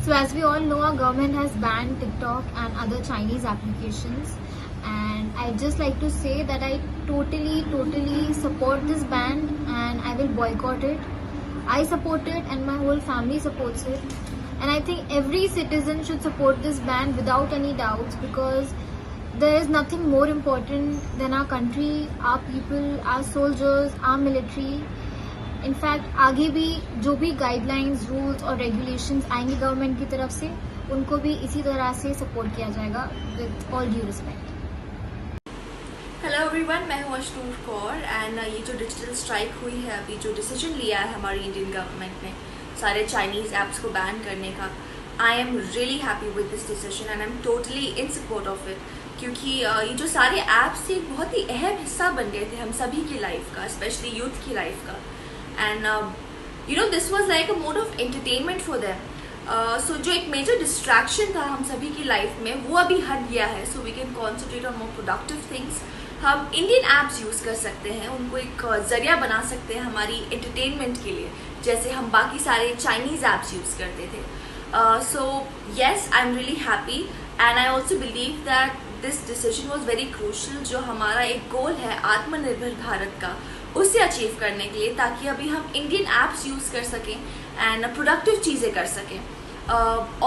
So as we all know, our government has banned TikTok and other Chinese applications. And I'd just like to say that I totally support this ban and I will boycott it. I support it and my whole family supports it. And I think every citizen should support this ban without any doubts, because there is nothing more important than our country, our people, our soldiers, our military. In fact आगे भी जो भी guidelines, rules और regulations आएंगे government की तरफ से, उनको भी इसी तरह से सपोर्ट किया जाएगा with all due respect. Hello everyone, मैं हूँ अशनूर कौर एंड ये जो डिजिटल स्ट्राइक हुई है, अभी जो डिसीजन लिया है हमारी इंडियन गवर्नमेंट ने सारे चाइनीज़ ऐप्स को बैन करने का, I am really happy with this decision and I am totally in support of it. क्योंकि ये जो सारे ऐप्स थे एक बहुत ही अहम हिस्सा बन गए थे हम सभी की लाइफ का, स्पेशली यूथ की लाइफ का। And this was like a mode of entertainment for them. So जो एक major distraction था हम सभी की लाइफ में, वो अभी हट गया है. So we can concentrate on more productive things. हम Indian apps यूज़ कर सकते हैं, उनको एक जरिया बना सकते हैं हमारी entertainment के लिए, जैसे हम बाकी सारे Chinese apps यूज़ करते थे. So yes, I'm really happy and I also believe that this decision was very crucial. जो हमारा एक गोल है आत्मनिर्भर भारत का, उससे अचीव करने के लिए, ताकि अभी हम इंडियन ऐप्स यूज़ कर सकें एंड प्रोडक्टिव चीज़ें कर सकें।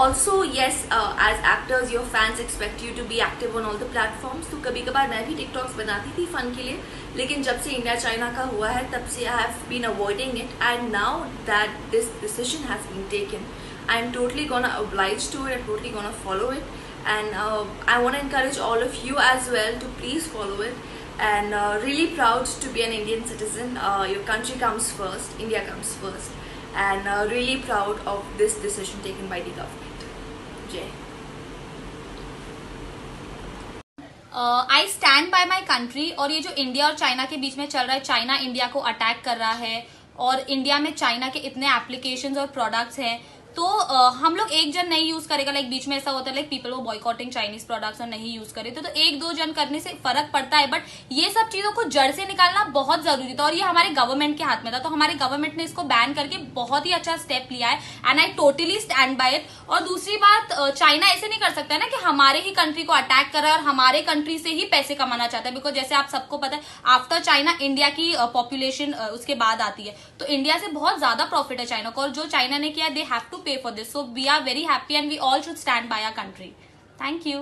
Also yes, as actors your fans expect you to be active on all the platforms. तो कभी कभार मैं भी टिकटॉक्स बनाती थी फ़न के लिए, लेकिन जब से इंडिया चाइना का हुआ है तब से I have been avoiding it and now that this decision has been taken, I am totally gonna oblige to it, I'm totally gonna follow it and I want to encourage all of you as well to please follow it. And really proud to be an Indian citizen. Your country comes first, India comes first, and really proud of this decision taken by the government. Jai. I stand by my country. और ये जो India और China के बीच में चल रहा है, China India को अटैक कर रहा है और इंडिया में चाइना के इतने एप्लीकेशंस और प्रोडक्ट्स हैं, तो हम लोग एक जन नहीं यूज करेगा। लाइक बीच में ऐसा होता है लाइक पीपल वो बॉयकॉटिंग चाइनीज प्रोडक्ट्स और नहीं यूज करे, तो एक दो जन करने से फर्क पड़ता है, बट ये सब चीजों को जड़ से निकालना बहुत जरूरी था और ये हमारे गवर्नमेंट के हाथ में था। तो हमारे गवर्नमेंट ने इसको बैन करके बहुत ही अच्छा स्टेप लिया है and I totally stand by it. और दूसरी बात, चाइना ऐसे नहीं कर सकता है ना कि हमारे ही कंट्री को अटैक कर रहा है और हमारे कंट्री से ही पैसे कमाना चाहता है, बिकॉज जैसे आप सबको पता है आफ्टर चाइना इंडिया की पॉपुलेशन उसके बाद आती है, तो इंडिया से बहुत ज्यादा प्रॉफिट है चाइना को, और जो चाइना ने किया दे हैव टू पे for this. So we are very happy and we all should stand by our country. Thank you.